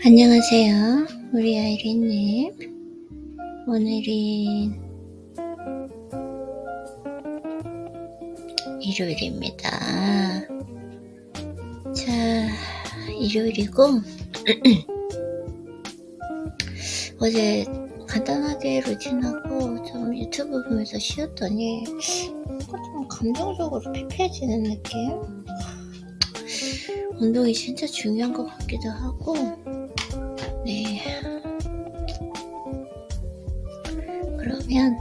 안녕하세요. 우리 아이린님. 오늘은 일요일입니다. 자, 일요일이고 어제 간단하게 루틴하고 좀 유튜브 보면서 쉬었더니 좀 감정적으로 피폐해지는 느낌? 운동이 진짜 중요한 것 같기도 하고 네. 그러면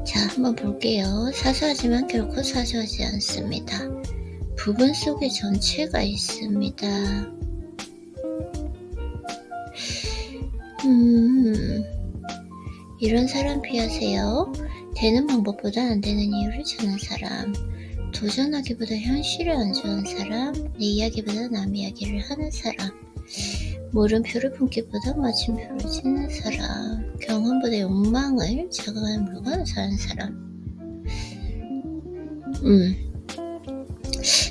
자, 한번 볼게요. 사소하지만 결코 사소하지 않습니다. 부분 속에 전체가 있습니다. 이런 사람 피하세요. 되는 방법보다 안 되는 이유를 찾는 사람, 도전하기보다 현실을 안주한 사람, 내 이야기보다 남 이야기를 하는 사람, 물음표를 품기보다 마침표를 짓는 사람, 경험보다 욕망을 자극하는 물건을 사는 사람.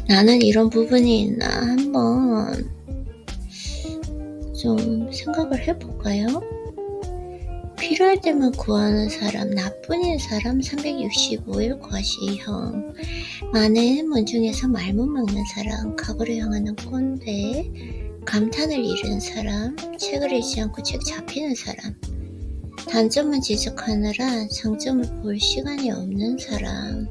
나는 이런 부분이 있나 한번 좀 생각을 해볼까요? 필요할 때만 구하는 사람, 나뿐인 사람 365일 과시형, 많은 문 중에서 말 못 막는 사람, 각오를 향하는 꼰대, 감탄을 잃은 사람, 책을 읽지 않고 책 잡히는 사람, 단점만 지적하느라 장점을 볼 시간이 없는 사람,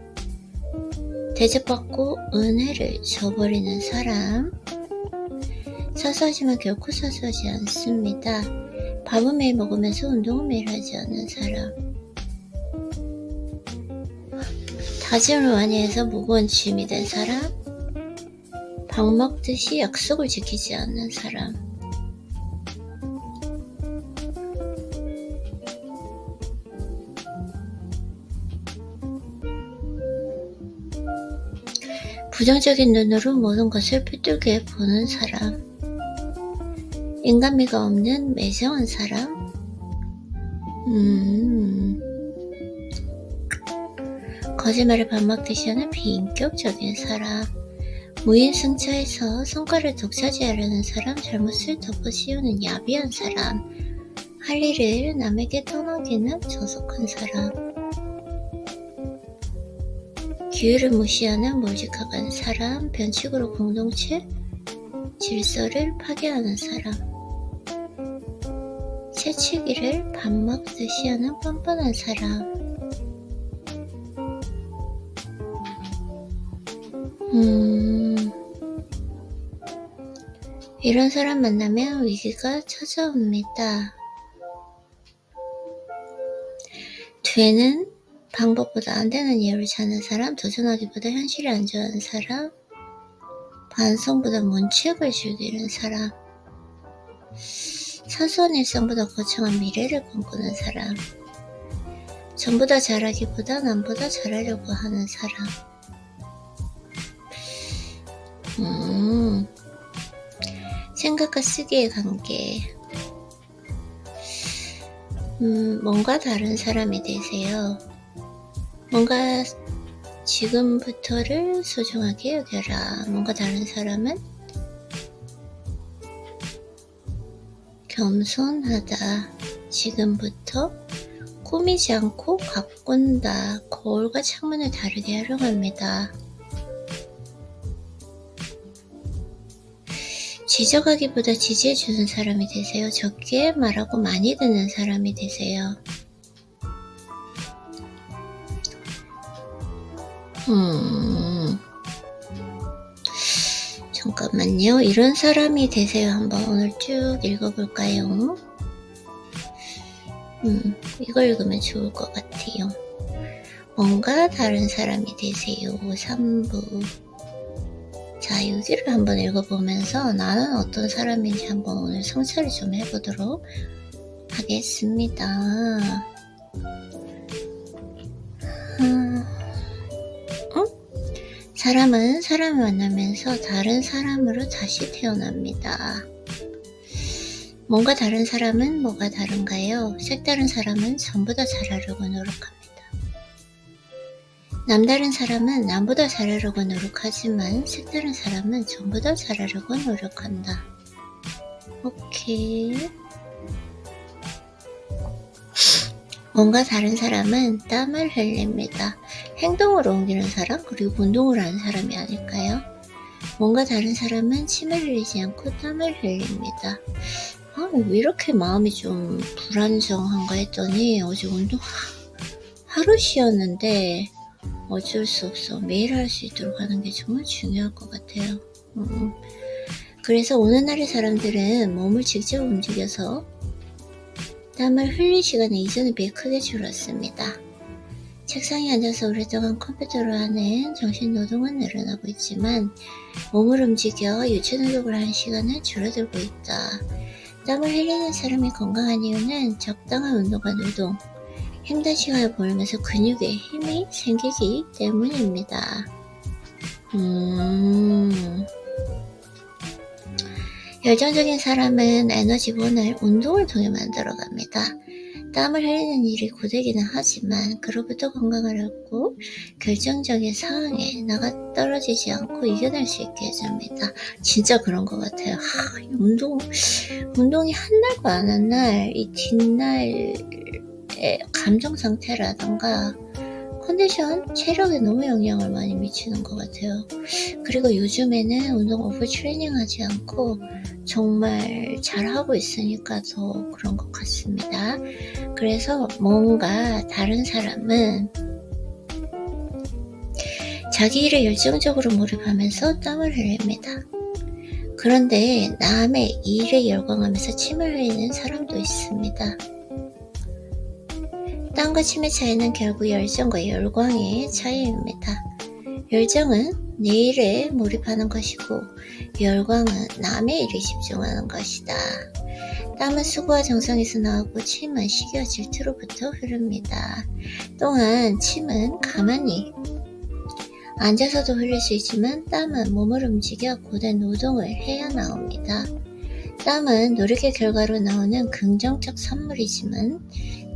대접받고 은혜를 저버리는 사람, 사소하지만 결코 사소하지 않습니다. 밥은 매일 먹으면서 운동은 매일 하지 않는 사람, 다짐을 많이 해서 무거운 짐이 된 사람, 밥 먹듯이 약속을 지키지 않는 사람, 부정적인 눈으로 모든 것을 삐뚤게 보는 사람, 인간미가 없는 매정한 사람, 거짓말을 밥 먹듯이 하는 비인격적인 사람, 무인승차에서 성과를 독차지하려는 사람, 잘못을 덮어 씌우는 야비한 사람, 할 일을 남에게 떠넘기는 저속한 사람, 기회를 무시하는 몰직한 사람, 변칙으로 공동체 질서를 파괴하는 사람, 채치기를 밥 먹듯이 하는 뻔뻔한 사람, 이런 사람 만나면 위기가 찾아옵니다. 되는 방법보다 안 되는 이유를 찾는 사람, 도전하기보다 현실을 안 좋아하는 사람, 반성보다 문책을 즐기는 사람, 사소한 일상보다 거창한 미래를 꿈꾸는 사람, 전보다 잘하기보다 남보다 잘하려고 하는 사람, 생각과 쓰기의 관계, 뭔가 다른 사람이 되세요. 뭔가 지금부터를 소중하게 여겨라. 뭔가 다른 사람은 겸손하다. 지금부터 꾸미지 않고 가꾼다. 거울과 창문을 다르게 활용합니다. 지적하기보다 지지해주는 사람이 되세요. 적게 말하고 많이 듣는 사람이 되세요. 잠깐만요. 이런 사람이 되세요. 한번 오늘 쭉 읽어볼까요? 이거 읽으면 좋을 것 같아요. 뭔가 다른 사람이 되세요. 3부. 자, 여기를 한번 읽어보면서 나는 어떤 사람인지 한번 오늘 성찰을 좀 해보도록 하겠습니다. 사람은 사람을 만나면서 다른 사람으로 다시 태어납니다. 뭔가 다른 사람은 뭐가 다른가요? 색다른 사람은 전부 다 잘하려고 노력합니다. 남다른 사람은 남보다 잘하려고 노력하지만 색다른 사람은 전보다 잘하려고 노력한다. 오케이. 뭔가 다른 사람은 땀을 흘립니다. 행동으로 옮기는 사람, 그리고 운동을 하는 사람이 아닐까요? 뭔가 다른 사람은 침을 흘리지 않고 땀을 흘립니다. 왜 이렇게 마음이 좀 불안정한가 했더니 어제 운동 하루 쉬었는데 어쩔 수 없어. 매일 할 수 있도록 하는 게 정말 중요할 것 같아요. 그래서 오늘날의 사람들은 몸을 직접 움직여서 땀을 흘릴 시간이 이전에 비해 크게 줄었습니다. 책상에 앉아서 오랫동안 컴퓨터로 하는 정신노동은 늘어나고 있지만 몸을 움직여 유체노동을 하는 시간은 줄어들고 있다. 땀을 흘리는 사람이 건강한 이유는 적당한 운동과 노동, 힘든 시간을 보내면서 근육에 힘이 생기기 때문입니다. 열정적인 사람은 에너지원을 운동을 통해 만들어갑니다. 땀을 흘리는 일이 고되기는 하지만 그로부터 건강을 얻고 결정적인 상황에 나가 떨어지지 않고 이겨낼 수 있게 해줍니다. 진짜 그런 것 같아요. 운동이 한 날과 안 한 날, 이 뒷날의 감정 상태라던가 컨디션, 체력에 너무 영향을 많이 미치는 것 같아요. 그리고 요즘에는 운동 오버트레이닝 하지 않고 정말 잘하고 있으니까 더 그런 것 같습니다. 그래서 뭔가 다른 사람은 자기 일에 열정적으로 몰입하면서 땀을 흘립니다. 그런데 남의 일에 열광하면서 침을 흘리는 사람도 있습니다. 땀과 침의 차이는 결국 열정과 열광의 차이입니다. 열정은 내 일에 몰입하는 것이고 열광은 남의 일에 집중하는 것이다. 땀은 수고와 정성에서 나오고 침은 시기와 질투로부터 흐릅니다. 또한 침은 가만히 앉아서도 흘릴 수 있지만 땀은 몸을 움직여 고된 노동을 해야 나옵니다. 땀은 노력의 결과로 나오는 긍정적 산물이지만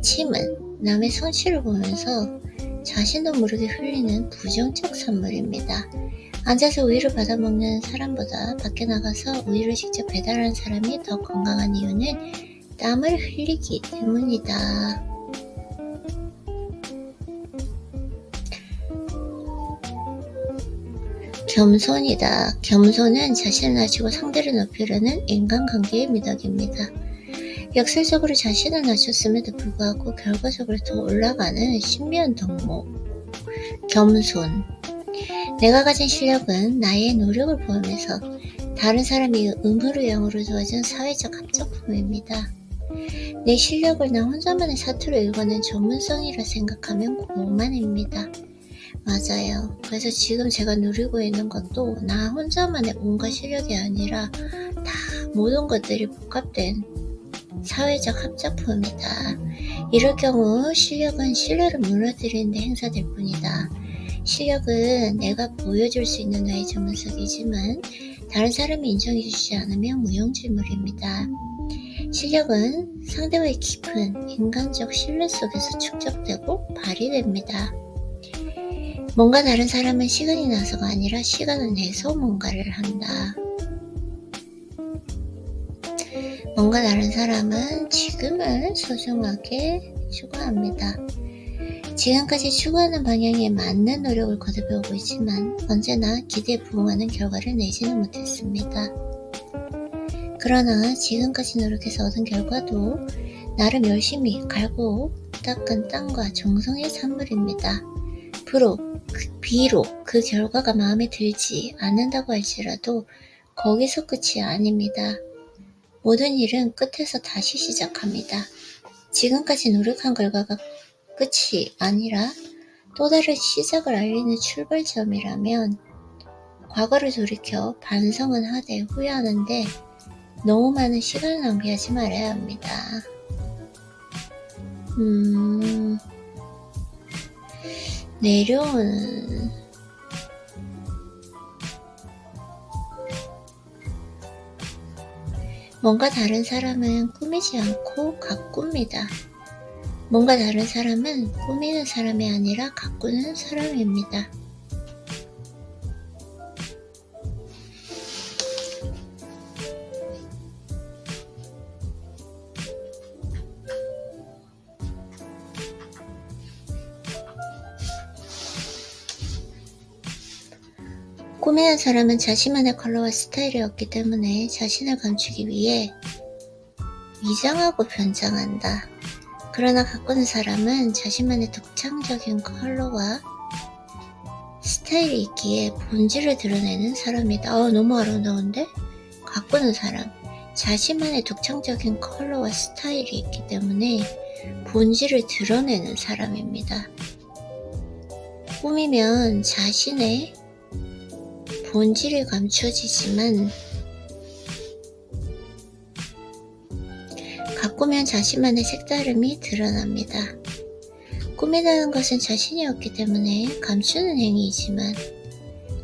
침은 남의 성취를 보면서 자신도 모르게 흘리는 부정적 산물입니다. 앉아서 우유를 받아먹는 사람보다 밖에 나가서 우유를 직접 배달하는 사람이 더 건강한 이유는 땀을 흘리기 때문이다. 겸손이다. 겸손은 자신을 낮추고 상대를 높이려는 인간관계의 미덕입니다. 역설적으로 자신을 낮췄음에도 불구하고 결과적으로 더 올라가는 신비한 덕목. 겸손. 내가 가진 실력은 나의 노력을 포함해서 다른 사람이 음으로 영으로 도와준 사회적 합작품입니다. 내 실력을 나 혼자만의 사투로 읽어낸 전문성이라 생각하면 고만입니다. 맞아요. 그래서 지금 제가 누리고 있는 것도 나 혼자만의 온갖 실력이 아니라 다 모든 것들이 복합된 사회적 합작품이다. 이럴 경우 실력은 신뢰를 무너뜨리는 데 행사될 뿐이다. 실력은 내가 보여줄 수 있는 나의 전문성이지만 다른 사람이 인정해주지 않으면 무용지물입니다. 실력은 상대와의 깊은 인간적 신뢰 속에서 축적되고 발휘됩니다. 뭔가 다른 사람은 시간이 나서가 아니라 시간을 내서 뭔가를 한다. 뭔가 다른 사람은 지금을 소중하게 추구합니다. 지금까지 추구하는 방향에 맞는 노력을 거듭해오고 있지만 언제나 기대에 부응하는 결과를 내지는 못했습니다. 그러나 지금까지 노력해서 얻은 결과도 나름 열심히 갈고 닦은 땀과 정성의 산물입니다. 비록 그 결과가 마음에 들지 않는다고 할지라도 거기서 끝이 아닙니다. 모든 일은 끝에서 다시 시작합니다. 지금까지 노력한 결과가 끝이 아니라 또 다른 시작을 알리는 출발점이라면 과거를 돌이켜 반성은 하되 후회하는데 너무 많은 시간을 낭비하지 말아야 합니다. 내려오는 뭔가 다른 사람은 꾸미지 않고 가꿉니다. 뭔가 다른 사람은 꾸미는 사람이 아니라 가꾸는 사람입니다. 꾸미는 사람은 자신만의 컬러와 스타일이 없기 때문에 자신을 감추기 위해 위장하고 변장한다. 그러나 가꾸는 사람은 자신만의 독창적인 컬러와 스타일이 있기에 본질을 드러내는 사람이다. 너무 아름다운데? 가꾸는 사람. 자신만의 독창적인 컬러와 스타일이 있기 때문에 본질을 드러내는 사람입니다. 꾸미면 자신의 본질이 감춰지지만 가꾸면 자신만의 색다름이 드러납니다. 꾸미다는 것은 자신이 없기 때문에 감추는 행위이지만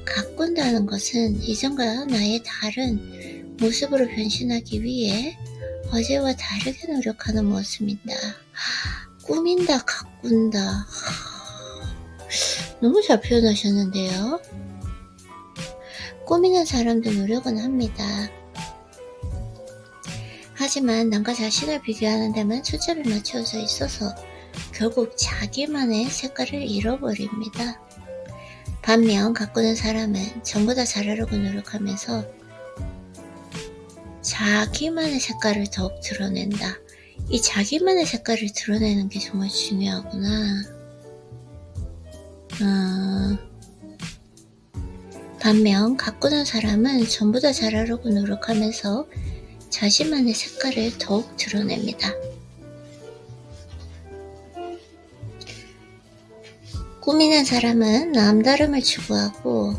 가꾼다는 것은 이전과 나의 다른 모습으로 변신하기 위해 어제와 다르게 노력하는 모습입니다. 꾸민다, 가꾼다. 너무 잘 표현하셨는데요. 꾸미는 사람도 노력은 합니다. 하지만 남과 자신을 비교하는 데만 초점이 맞춰져 있어서 결국 자기만의 색깔을 잃어버립니다. 반면 가꾸는 사람은 전부 다 잘하려고 노력하면서 자기만의 색깔을 더욱 드러낸다. 이 자기만의 색깔을 드러내는 게 정말 중요하구나. 반면 가꾸는 사람은 전부 다 잘하려고 노력하면서 자신만의 색깔을 더욱 드러냅니다. 꾸미는 사람은 남다름을 추구하고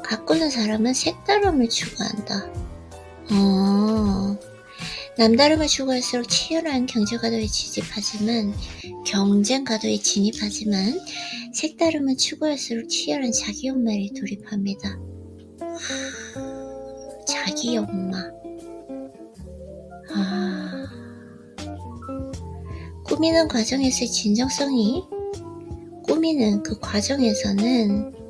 가꾸는 사람은 색다름을 추구한다. 남다름을 추구할수록 치열한 경쟁 가도에 진입하지만 색다름을 추구할수록 치열한 자기연마에 돌입합니다. 자기연마. 꾸미는 과정에서의 진정성이 꾸미는 그 과정에서는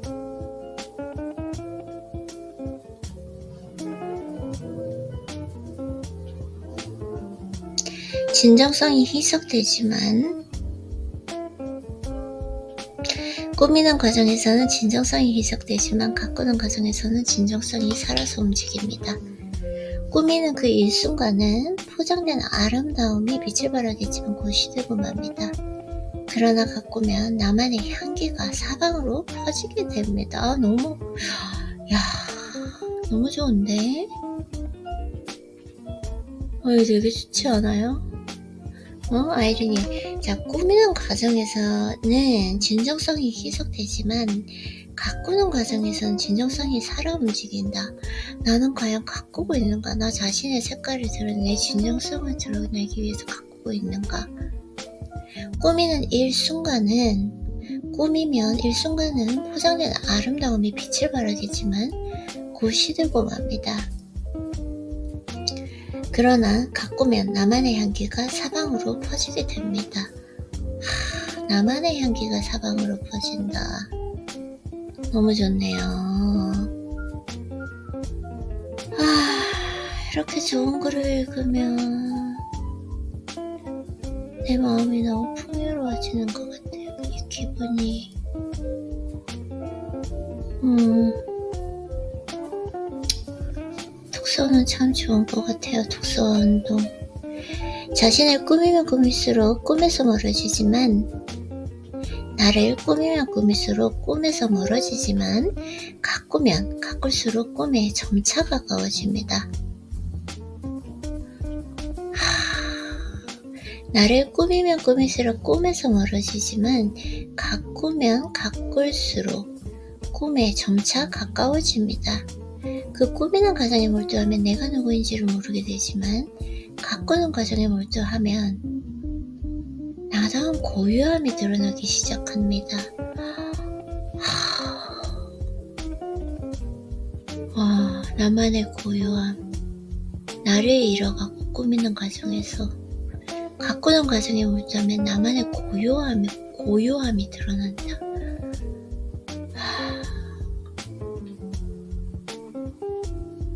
진정성이 희석되지만 꾸미는 과정에서는 진정성이 희석되지만 가꾸는 과정에서는 진정성이 살아서 움직입니다. 꾸미는 그 일순간은 포장된 아름다움이 빛을 발하겠지만 고시되고 맙니다. 그러나 가꾸면 나만의 향기가 사방으로 퍼지게 됩니다. 너무 좋은데? 이거 되게 좋지 않아요? 아이린이. 자, 꾸미는 과정에서는 진정성이 희석되지만 가꾸는 과정에서는 진정성이 살아 움직인다. 나는 과연 가꾸고 있는가? 나 자신의 색깔을 드러내 진정성을 드러내기 위해서 가꾸고 있는가? 꾸미면 일순간은 포장된 아름다움이 빛을 발하겠지만 곧 시들고 맙니다. 그러나 가꾸면 나만의 향기가 사방으로 퍼지게 됩니다. 나만의 향기가 사방으로 퍼진다. 너무 좋네요. 이렇게 좋은 글을 읽으면 내 마음이 너무 풍요로워지는 것 같아요. 이 기분이. 독서는 참 좋은 것 같아요. 독서운동. 자신을 꾸미면 꾸밀수록 꿈에서 멀어지지만 나를 꾸미면 꾸밀수록 꿈에서 멀어지지만 가꾸면 가꿀수록 꿈에 점차 가까워집니다. 나를 꾸미면 꾸밀수록 꿈에서 멀어지지만 가꾸면 가꿀수록 꿈에 점차 가까워집니다. 그 꾸미는 과정에 몰두하면 내가 누구인지를 모르게 되지만 가꾸는 과정에 몰두하면 나다운 고유함이 드러나기 시작합니다. 나만의 고요함, 나를 잃어가고 꾸미는 과정에서 가꾸는 과정에 묻자면 나만의 고요함이 드러난다.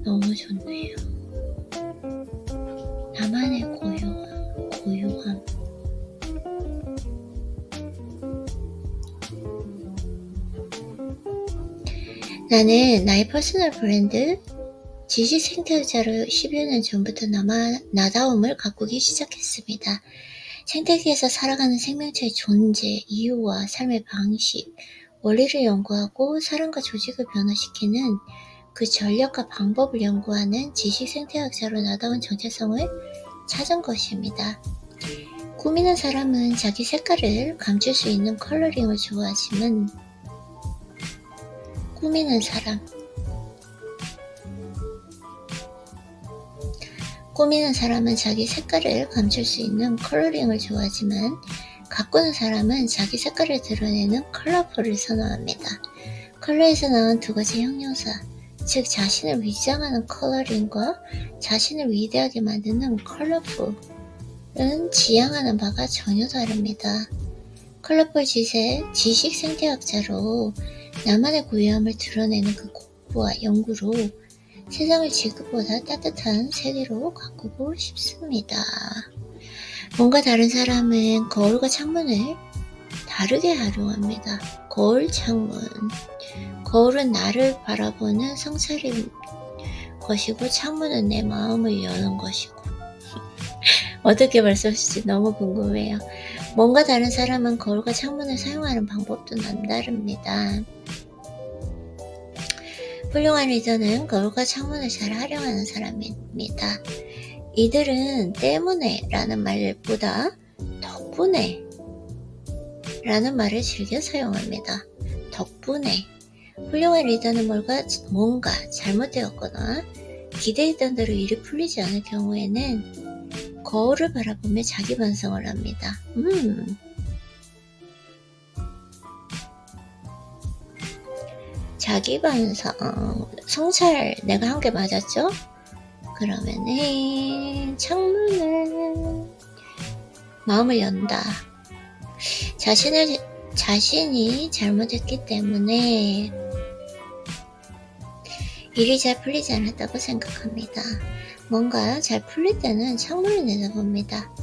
너무 좋네요. 나만의 고요함. 나는 나의 퍼스널 브랜드 지식 생태학자로 10여 년 전부터 나다움을 가꾸기 시작했습니다. 생태계에서 살아가는 생명체의 존재, 이유와 삶의 방식, 원리를 연구하고 사람과 조직을 변화시키는 그 전략과 방법을 연구하는 지식 생태학자로 나다운 정체성을 찾은 것입니다. 꾸미는 사람은 자기 색깔을 감출 수 있는 컬러링을 좋아하지만 꾸미는 사람은 자기 색깔을 감출 수 있는 컬러링을 좋아하지만 가꾸는 사람은 자기 색깔을 드러내는 컬러풀을 선호합니다. 컬러에서 나온 두 가지 형용사, 즉 자신을 위장하는 컬러링과 자신을 위대하게 만드는 컬러풀은 지향하는 바가 전혀 다릅니다. 컬러풀 지식 생태학자로 나만의 고유함을 드러내는 그 공부와 연구로 세상을 지금보다 따뜻한 세계로 가꾸고 싶습니다. 뭔가 다른 사람은 거울과 창문을 다르게 활용합니다. 거울, 창문. 거울은 나를 바라보는 성찰인 것이고 창문은 내 마음을 여는 것이고 어떻게 말씀하실지 너무 궁금해요. 뭔가 다른 사람은 거울과 창문을 사용하는 방법도 남다릅니다. 훌륭한 리더는 거울과 창문을 잘 활용하는 사람입니다. 이들은 때문에 라는 말보다 덕분에 라는 말을 즐겨 사용합니다. 덕분에. 훌륭한 리더는 뭔가 잘못되었거나 기대했던 대로 일이 풀리지 않을 경우에는 거울을 바라보며 자기 반성을 합니다. 자기 반성, 성찰 내가 한 게 맞았죠? 그러면은 창문을 마음을 연다. 자신이 잘못했기 때문에 일이 잘 풀리지 않았다고 생각합니다. 뭔가 잘 풀릴 때는 창문을 내다봅니다.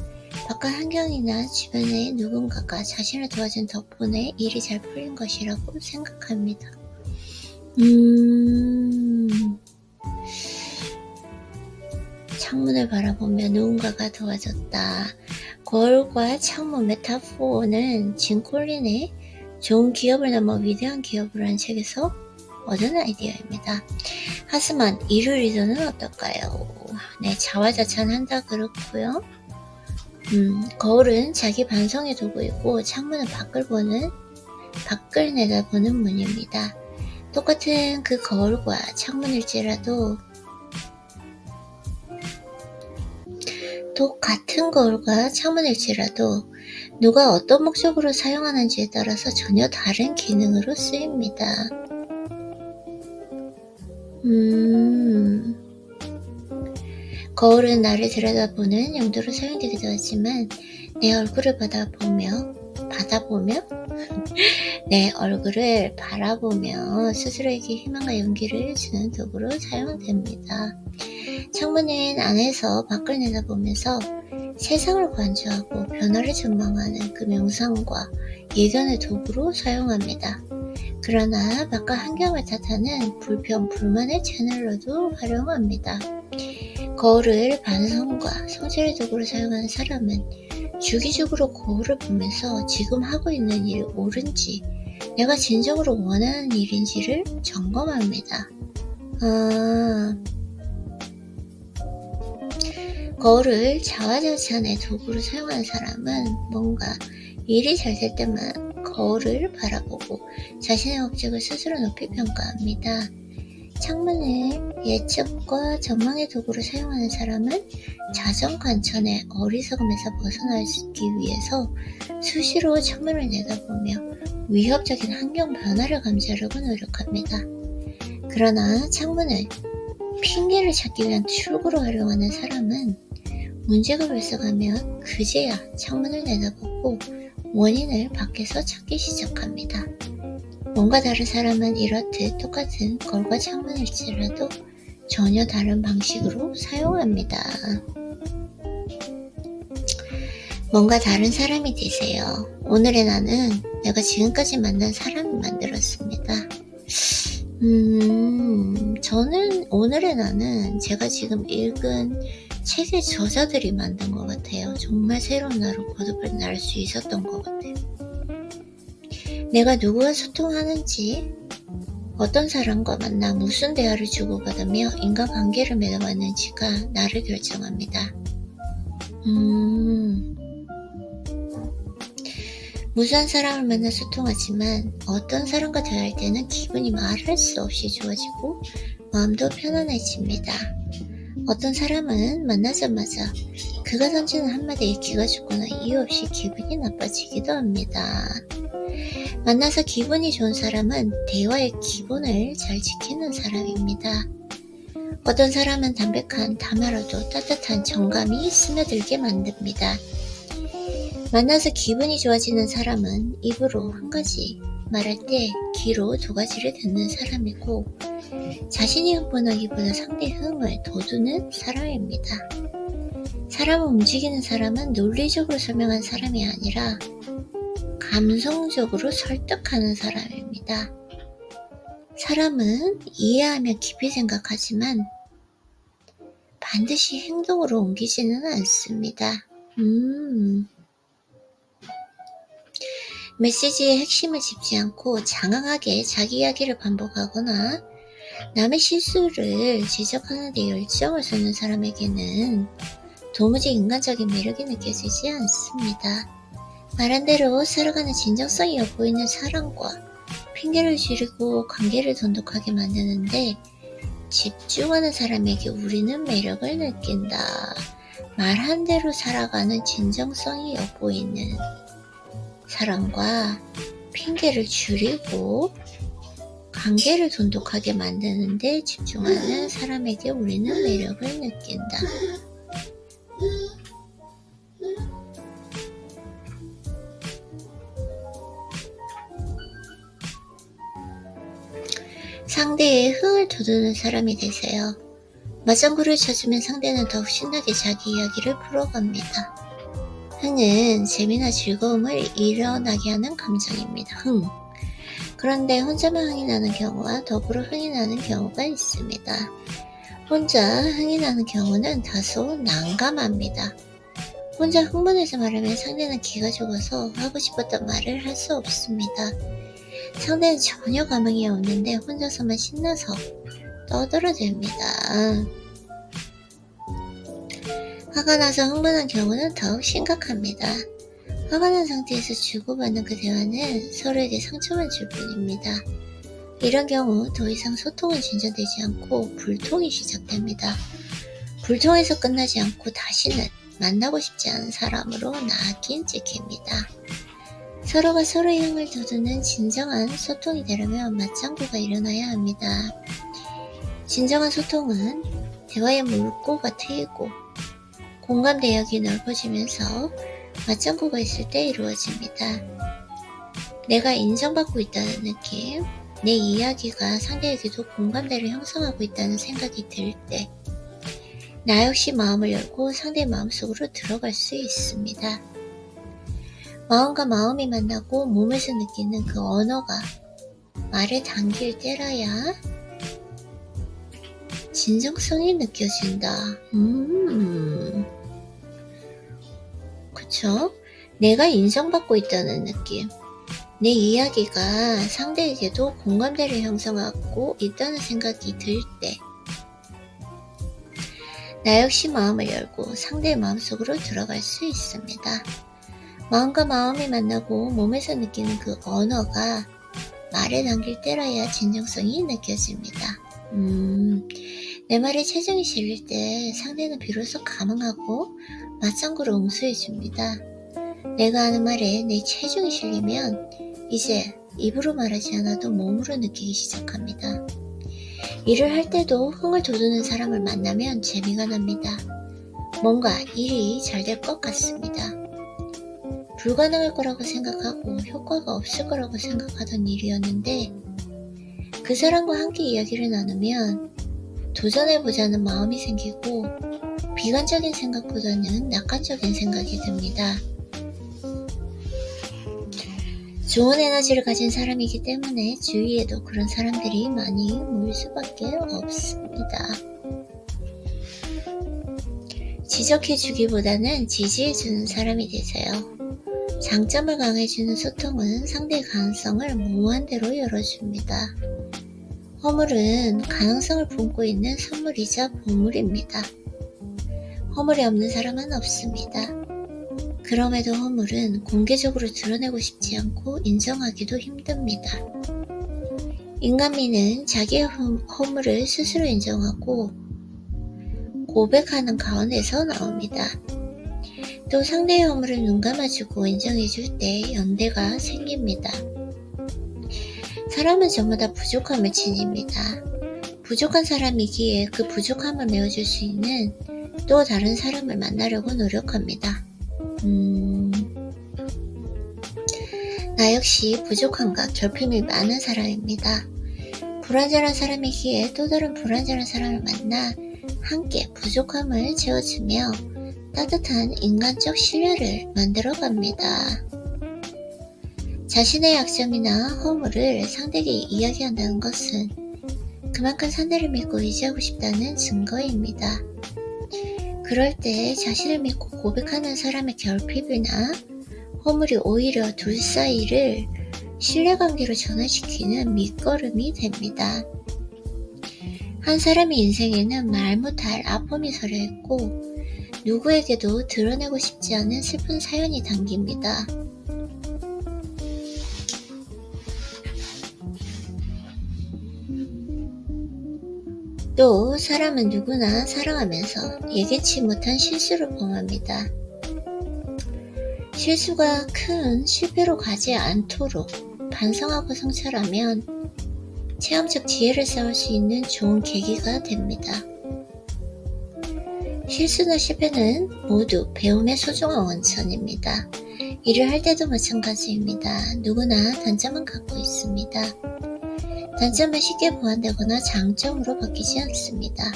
바깥 환경이나 주변에 누군가가 자신을 도와준 덕분에 일이 잘 풀린 것이라고 생각합니다. 창문을 바라보며 누군가가 도와줬다. 거울과 창문 메타포는 짐 콜린의 좋은 기업을 넘어 위대한 기업을 한 책에서 얻은 아이디어입니다. 하지만 이를 리더는 어떨까요? 네, 자화자찬한다 그렇고요. 거울은 자기 반성의 도구이고 창문은 밖을 내다보는 문입니다. 똑같은 그 거울과 창문일지라도 누가 어떤 목적으로 사용하는지에 따라서 전혀 다른 기능으로 쓰입니다. 거울은 나를 들여다보는 용도로 사용되기도 하지만 내 얼굴을 내 얼굴을 바라보며 스스로에게 희망과 용기를 주는 도구로 사용됩니다. 창문은 안에서 밖을 내다보면서 세상을 관조하고 변화를 전망하는 그 명상과 예견의 도구로 사용합니다. 그러나 바깥 환경을 탓하는 불평불만의 채널로도 활용합니다. 거울을 반성과 성찰의 도구로 사용하는 사람은 주기적으로 거울을 보면서 지금 하고 있는 일이 옳은지 내가 진정으로 원하는 일인지를 점검합니다. 거울을 자화자찬의 도구로 사용하는 사람은 뭔가 일이 잘 될 때만 거울을 바라보고 자신의 업적을 스스로 높이 평가합니다. 창문을 예측과 전망의 도구로 사용하는 사람은 자정 관천의 어리석음에서 벗어나기 위해서 수시로 창문을 내다보며 위협적인 환경 변화를 감지하려고 노력합니다. 그러나 창문은 핑계를 찾기 위한 출구로 활용하는 사람은 문제가 발생하면 그제야 창문을 내다보고 원인을 밖에서 찾기 시작합니다. 뭔가 다른 사람은 이렇듯 똑같은 걸과 창문일지라도 전혀 다른 방식으로 사용합니다. 뭔가 다른 사람이 되세요. 오늘의 나는 내가 지금까지 만난 사람이 만들었습니다. 저는 오늘의 나는 제가 지금 읽은 책의 저자들이 만든 것 같아요. 정말 새로운 나로 거듭을 날 수 있었던 것 같아요. 내가 누구와 소통하는지, 어떤 사람과 만나 무슨 대화를 주고받으며 인간관계를 맺어왔는지가 나를 결정합니다. 무수한 사람을 만나 소통하지만 어떤 사람과 대화할 때는 기분이 말할 수 없이 좋아지고 마음도 편안해집니다. 어떤 사람은 만나자마자 그가 던지는 한마디에 기가 죽거나 이유 없이 기분이 나빠지기도 합니다. 만나서 기분이 좋은 사람은 대화의 기본을 잘 지키는 사람입니다. 어떤 사람은 담백한 담화로도 따뜻한 정감이 스며들게 만듭니다. 만나서 기분이 좋아지는 사람은 입으로 한 가지, 말할 때 귀로 두 가지를 듣는 사람이고 자신이 흥분하기보다 상대의 흥을 돋우는 사람입니다. 사람을 움직이는 사람은 논리적으로 설명한 사람이 아니라 감성적으로 설득하는 사람입니다. 사람은 이해하며 깊이 생각하지만 반드시 행동으로 옮기지는 않습니다. 메시지의 핵심을 짚지 않고 장황하게 자기 이야기를 반복하거나 남의 실수를 지적하는 데 열정을 쏟는 사람에게는 도무지 인간적인 매력이 느껴지지 않습니다. 말한 대로 살아가는 진정성이 엿보이는 사람과 핑계를 줄이고 관계를 돈독하게 만드는데 집중하는 사람에게 우리는 매력을 느낀다. 말한 대로 살아가는 진정성이 엿보이는 사람과 핑계를 줄이고 관계를 돈독하게 만드는데 집중하는 사람에게 우리는 매력을 느낀다. 상대의 흥을 돋우는 사람이 되세요. 맞장구를 쳐주면 상대는 더욱 신나게 자기 이야기를 풀어갑니다. 흥은 재미나 즐거움을 일어나게 하는 감정입니다. 흥. 그런데 혼자만 흥이 나는 경우와 더불어 흥이 나는 경우가 있습니다. 혼자 흥이 나는 경우는 다소 난감합니다. 혼자 흥분해서 말하면 상대는 기가 죽어서 하고 싶었던 말을 할 수 없습니다. 상대는 전혀 감흥이 없는데 혼자서만 신나서 떠들어댑니다. 화가 나서 흥분한 경우는 더욱 심각합니다. 화가 난 상태에서 주고받는 그 대화는 서로에게 상처만 줄 뿐입니다. 이런 경우 더 이상 소통은 진전되지 않고 불통이 시작됩니다. 불통에서 끝나지 않고 다시는 만나고 싶지 않은 사람으로 나긴 찍힙니다. 서로가 서로의 흥을 돋우는 진정한 소통이 되려면 맞장구가 일어나야 합니다. 진정한 소통은 대화의 물꼬가 트이고 공감 대역이 넓어지면서 맞장구가 있을 때 이루어집니다. 내가 인정받고 있다는 느낌, 내 이야기가 상대에게도 공감대를 형성하고 있다는 생각이 들 때 나 역시 마음을 열고 상대의 마음속으로 들어갈 수 있습니다. 마음과 마음이 만나고 몸에서 느끼는 그 언어가 말을 당길 때라야 진정성이 느껴진다. 그쵸? 내가 인정받고 있다는 느낌. 내 이야기가 상대에게도 공감대를 형성하고 있다는 생각이 들 때 나 역시 마음을 열고 상대의 마음속으로 들어갈 수 있습니다. 마음과 마음이 만나고 몸에서 느끼는 그 언어가 말에 담길 때라야 진정성이 느껴집니다. 내 말에 체중이 실릴 때 상대는 비로소 감흥하고 맞장구로 응수해줍니다. 내가 하는 말에 내 체중이 실리면 이제 입으로 말하지 않아도 몸으로 느끼기 시작합니다. 일을 할 때도 흥을 돋우는 사람을 만나면 재미가 납니다. 뭔가 일이 잘 될 것 같습니다. 불가능할 거라고 생각하고 효과가 없을 거라고 생각하던 일이었는데 그 사람과 함께 이야기를 나누면 도전해보자는 마음이 생기고 비관적인 생각보다는 낙관적인 생각이 듭니다. 좋은 에너지를 가진 사람이기 때문에 주위에도 그런 사람들이 많이 모일 수밖에 없습니다. 지적해주기보다는 지지해주는 사람이 되세요. 장점을 강해주는 소통은 상대의 가능성을 무한대로 열어줍니다. 허물은 가능성을 품고 있는 선물이자 보물입니다. 허물이 없는 사람은 없습니다. 그럼에도 허물은 공개적으로 드러내고 싶지 않고 인정하기도 힘듭니다. 인간미는 자기의 허물을 스스로 인정하고 고백하는 가운데서 나옵니다. 또 상대의 허물을 눈 감아주고 인정해줄 때 연대가 생깁니다. 사람은 전부 다 부족함을 지닙니다. 부족한 사람이기에 그 부족함을 메워줄 수 있는 또 다른 사람을 만나려고 노력합니다. 나 역시 부족함과 결핍이 많은 사람입니다. 불완전한 사람이기에 또 다른 불완전한 사람을 만나 함께 부족함을 채워주며 따뜻한 인간적 신뢰를 만들어갑니다. 자신의 약점이나 허물을 상대에게 이야기한다는 것은 그만큼 상대를 믿고 의지하고 싶다는 증거입니다. 그럴 때 자신을 믿고 고백하는 사람의 결핍이나 허물이 오히려 둘 사이를 신뢰관계로 전환시키는 밑거름이 됩니다. 한 사람의 인생에는 말 못할 아픔이 서려있고 누구에게도 드러내고 싶지 않은 슬픈 사연이 담깁니다. 또 사람은 누구나 살아가면서 예기치 못한 실수를 범합니다. 실수가 큰 실패로 가지 않도록 반성하고 성찰하면 체험적 지혜를 쌓을 수 있는 좋은 계기가 됩니다. 실수나 실패는 모두 배움의 소중한 원천입니다. 일을 할 때도 마찬가지입니다. 누구나 단점은 갖고 있습니다. 단점은 쉽게 보완되거나 장점으로 바뀌지 않습니다.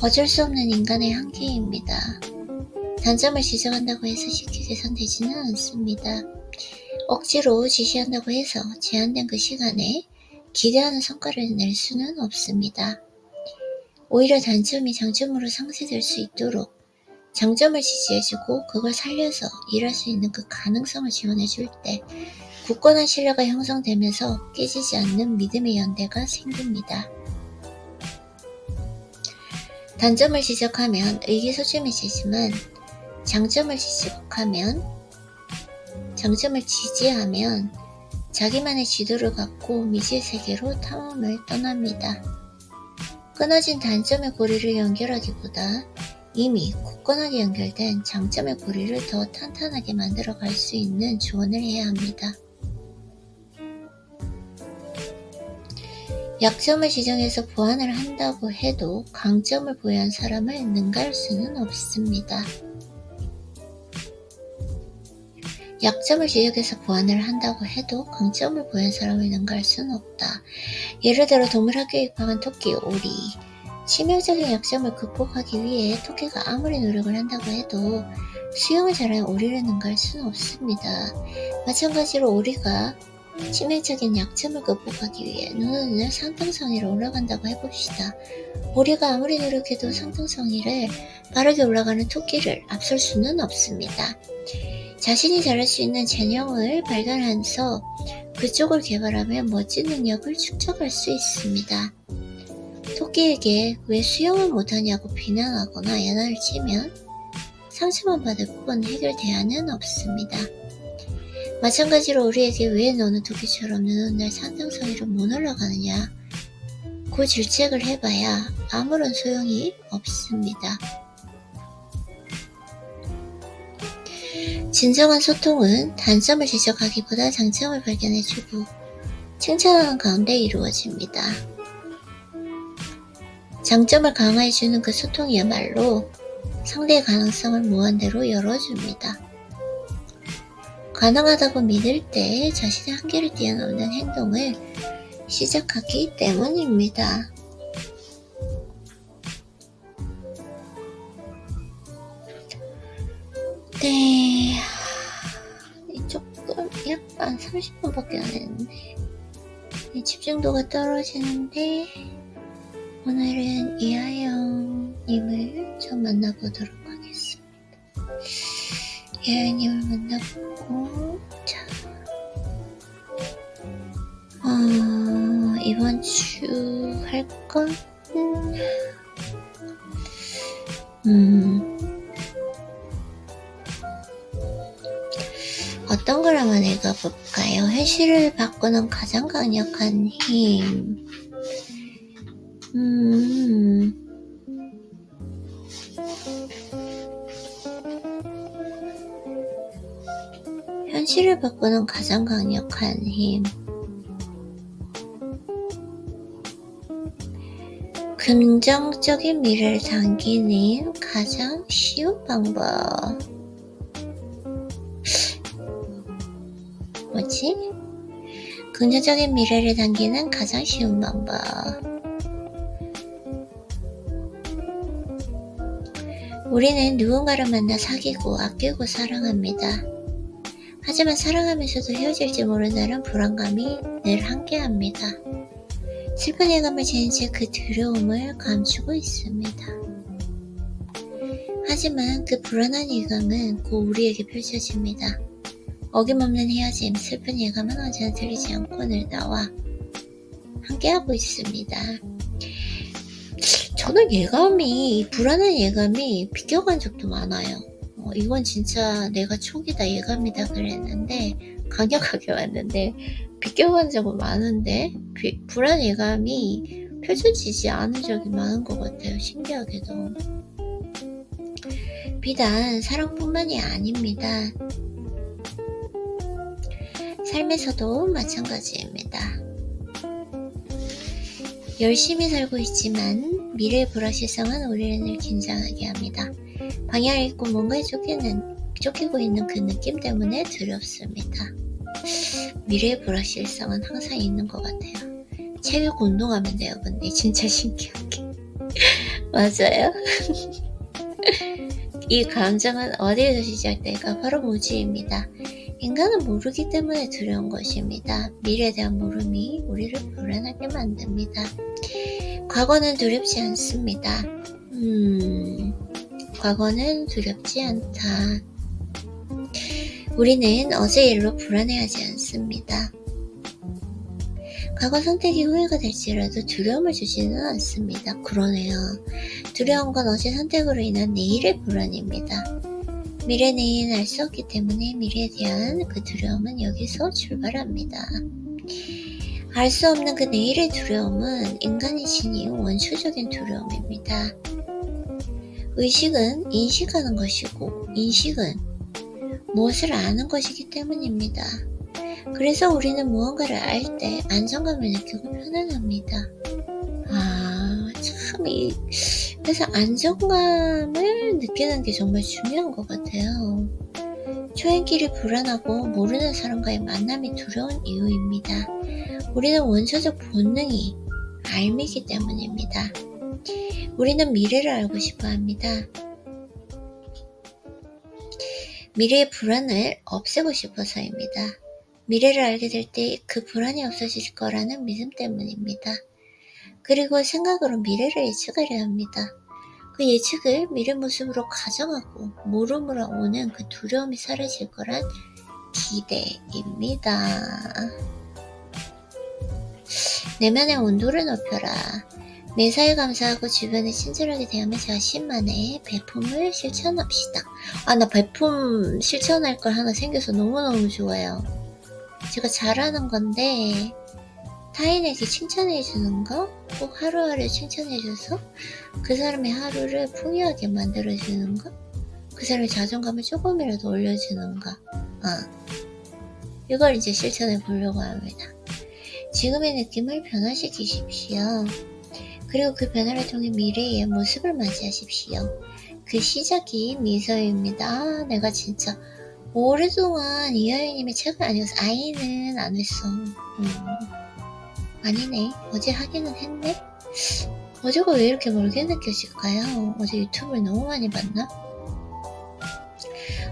어쩔 수 없는 인간의 한계입니다. 단점을 지적한다고 해서 쉽게 개선되지는 않습니다. 억지로 지시한다고 해서 제한된 그 시간에 기대하는 성과를 낼 수는 없습니다. 오히려 단점이 장점으로 상쇄될 수 있도록 장점을 지지해주고 그걸 살려서 일할 수 있는 그 가능성을 지원해줄 때 굳건한 신뢰가 형성되면서 깨지지 않는 믿음의 연대가 생깁니다. 단점을 지적하면 의기소침해지지만 장점을 지지하면 자기만의 지도를 갖고 미지의 세계로 탐험을 떠납니다. 끊어진 단점의 고리를 연결하기보다 이미 굳건하게 연결된 장점의 고리를 더 탄탄하게 만들어 갈 수 있는 조언을 해야 합니다. 약점을 지정해서 보완을 한다고 해도 강점을 보유한 사람을 능가할 수는 없습니다. 약점을 지적해서 보완을 한다고 해도 강점을 보유한 사람을 능가할 수는 없다. 예를 들어 동물학교에 입학한 토끼, 오리. 치명적인 약점을 극복하기 위해 토끼가 아무리 노력을 한다고 해도 수영을 잘하는 오리를 능가할 수는 없습니다. 마찬가지로 오리가 치명적인 약점을 극복하기 위해 눈을 상등성이로 올라간다고 해봅시다. 오리가 아무리 노력해도 상등성이를 빠르게 올라가는 토끼를 앞설 수는 없습니다. 자신이 잘할 수 있는 재능을 발견해서 그쪽을 개발하면 멋진 능력을 축적할 수 있습니다. 토끼에게 왜 수영을 못하냐고 비난하거나 야단을 치면 상처만 받을 뿐 해결 대안은 없습니다. 마찬가지로 우리에게 왜 너는 토끼처럼 눈을 상등성이로 못 올라가느냐 그 질책을 해봐야 아무런 소용이 없습니다. 진정한 소통은 단점을 지적하기보다 장점을 발견해주고 칭찬하는 가운데 이루어집니다. 장점을 강화해주는 그 소통이야말로 상대의 가능성을 무한대로 열어줍니다. 가능하다고 믿을 때 자신의 한계를 뛰어넘는 행동을 시작하기 때문입니다. 네, 조금 약간 30분밖에 안 했는데 집중도가 떨어지는데 오늘은 이하영님을 좀 만나보도록 하겠습니다. 이하영님을 만나보고 자, 이번 주 할 건 어떤 걸 한번 읽어볼까요? 현실을 바꾸는 가장 강력한 힘. 현실을 바꾸는 가장 강력한 힘. 긍정적인 미래를 당기는 가장 쉬운 방법. 뭐지? 긍정적인 미래를 당기는 가장 쉬운 방법. 우리는 누군가를 만나 사귀고 아끼고 사랑합니다. 하지만 사랑하면서도 헤어질지 모른다는 불안감이 늘 함께합니다. 슬픈 예감을 지닌 채 그 두려움을 감추고 있습니다. 하지만 그 불안한 예감은 곧 우리에게 펼쳐집니다. 어김없는 헤어짐, 슬픈 예감은 언제나 들리지 않고 늘 나와 함께하고 있습니다. 저는 불안한 예감이 비껴간 적도 많아요. 이건 진짜 내가 촉이다, 예감이다 그랬는데 강력하게 왔는데 비껴간 적은 많은데 불안 예감이 펼쳐지지 않은 적이 많은 것 같아요. 신기하게도. 비단 사랑뿐만이 아닙니다. 삶에서도 마찬가지입니다. 열심히 살고 있지만 미래의 불확실성은 우리를 긴장하게 합니다. 방향을 잃고 뭔가에 쫓기고 있는 그 느낌 때문에 두렵습니다. 미래의 불확실성은 항상 있는 것 같아요. 책 읽고 운동하면 돼요. 근데 진짜 신기하게. 맞아요. 이 감정은 어디에서 시작될까? 바로 무지입니다. 인간은 모르기 때문에 두려운 것입니다. 미래에 대한 모름이 우리를 불안하게 만듭니다. 과거는 두렵지 않습니다. 과거는 두렵지 않다. 우리는 어제 일로 불안해하지 않습니다. 과거 선택이 후회가 될지라도 두려움을 주지는 않습니다. 그러네요. 두려운 건 어제 선택으로 인한 내일의 불안입니다. 미래는 알 수 없기 때문에 미래에 대한 그 두려움은 여기서 출발합니다. 알 수 없는 그 내일의 두려움은 인간이 지닌 원초적인 두려움입니다. 의식은 인식하는 것이고 인식은 무엇을 아는 것이기 때문입니다. 그래서 우리는 무언가를 알 때 안정감을 느끼고 편안합니다. 그래서 안정감을 느끼는 게 정말 중요한 것 같아요. 초행길이 불안하고 모르는 사람과의 만남이 두려운 이유입니다. 우리는 원초적 본능이 알미기 때문입니다. 우리는 미래를 알고 싶어 합니다. 미래의 불안을 없애고 싶어서입니다. 미래를 알게 될 때 그 불안이 없어질 거라는 믿음 때문입니다. 그리고 생각으로 미래를 예측하려 합니다. 그 예측을 미래 모습으로 가정하고 모름으로 오는 그 두려움이 사라질 거란 기대입니다. 내면의 온도를 높여라. 매사에 감사하고 주변에 친절하게 대하며 자신만의 배품을 실천합시다. 나 배품 실천할 걸 하나 생겨서 너무너무 좋아요. 제가 잘하는 건데 타인에게 칭찬해주는 거, 꼭 하루하루 칭찬해줘서 그 사람의 하루를 풍요하게 만들어주는 거, 그 사람의 자존감을 조금이라도 올려주는 거, 이걸 이제 실천해 보려고 합니다. 지금의 느낌을 변화시키십시오. 그리고 그 변화를 통해 미래의 모습을 맞이하십시오. 그 시작이 미소입니다. 아, 내가 진짜 오랫동안 이하연님의 책을 안 읽어서 아이는 안 했어. 아니네. 어제 하기는 했네? 어제가 왜 이렇게 멀게 느껴질까요? 어제 유튜브를 너무 많이 봤나?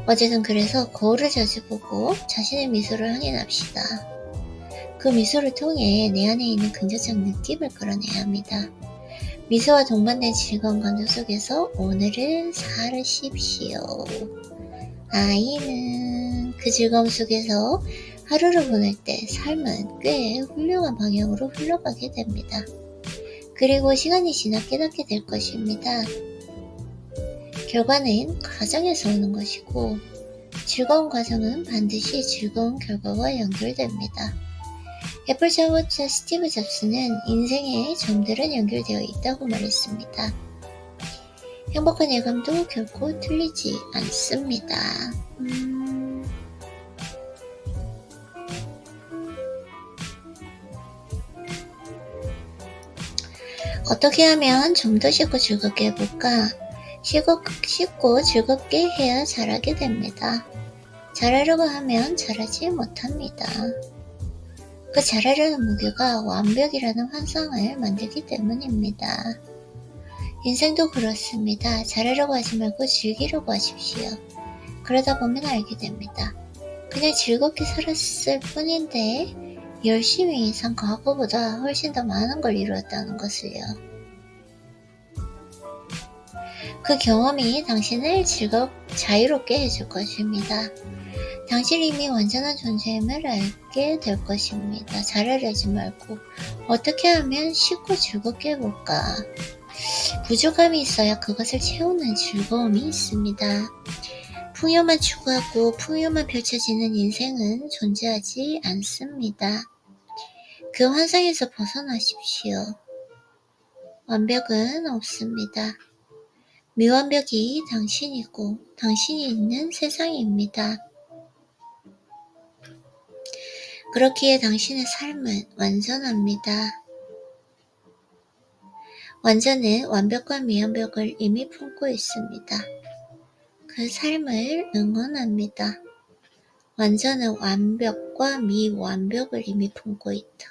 어제는 그래서 거울을 자주 보고 자신의 미소를 확인합시다. 그 미소를 통해 내 안에 있는 긍정적 느낌을 끌어내야 합니다. 미소와 동반된 즐거운 감정 속에서 오늘을 살으십시오. 아이는 그 즐거움 속에서 하루를 보낼 때 삶은 꽤 훌륭한 방향으로 흘러가게 됩니다. 그리고 시간이 지나 깨닫게 될 것입니다. 결과는 과정에서 오는 것이고 즐거운 과정은 반드시 즐거운 결과와 연결됩니다. 애플 창업자 스티브 잡스는 인생의 점들은 연결되어 있다고 말했습니다. 행복한 예감도 결코 틀리지 않습니다. 어떻게 하면 좀 더 쉽고 즐겁게 해볼까? 쉽고 즐겁게 해야 잘하게 됩니다. 잘하려고 하면 잘하지 못합니다. 그 잘하려는 목표가 완벽이라는 환상을 만들기 때문입니다. 인생도 그렇습니다. 잘하려고 하지 말고 즐기려고 하십시오. 그러다 보면 알게 됩니다. 그냥 즐겁게 살았을 뿐인데 열심히 이상 과거보다 훨씬 더 많은 걸 이루었다는 것을요. 그 경험이 당신을 자유롭게 해줄 것입니다. 당신이 이미 완전한 존재임을 알게 될 것입니다. 잘하려지 말고 어떻게 하면 쉽고 즐겁게 해볼까? 부족함이 있어야 그것을 채우는 즐거움이 있습니다. 풍요만 추구하고 풍요만 펼쳐지는 인생은 존재하지 않습니다. 그 환상에서 벗어나십시오. 완벽은 없습니다. 미완벽이 당신이고 당신이 있는 세상입니다. 그렇기에 당신의 삶은 완전합니다. 완전은 완벽과 미완벽을 이미 품고 있습니다. 그 삶을 응원합니다. 완전은 완벽과 미완벽을 이미 품고 있다.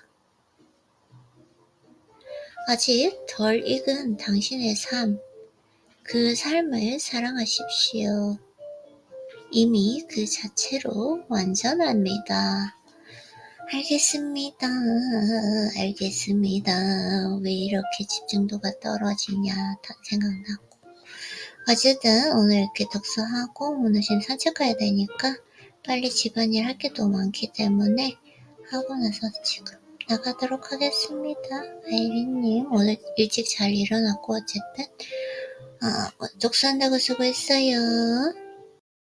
아직 덜 익은 당신의 삶, 그 삶을 사랑하십시오. 이미 그 자체로 완전합니다. 알겠습니다. 왜 이렇게 집중도가 떨어지냐 생각나고. 어쨌든 오늘 이렇게 독서하고 오늘 지금 산책 가야 되니까 빨리 집안일 할 게 너무 많기 때문에 하고 나서 지금 나가도록 하겠습니다. 아이린님 오늘 일찍 잘 일어났고 어쨌든 독서한다고 수고했어요.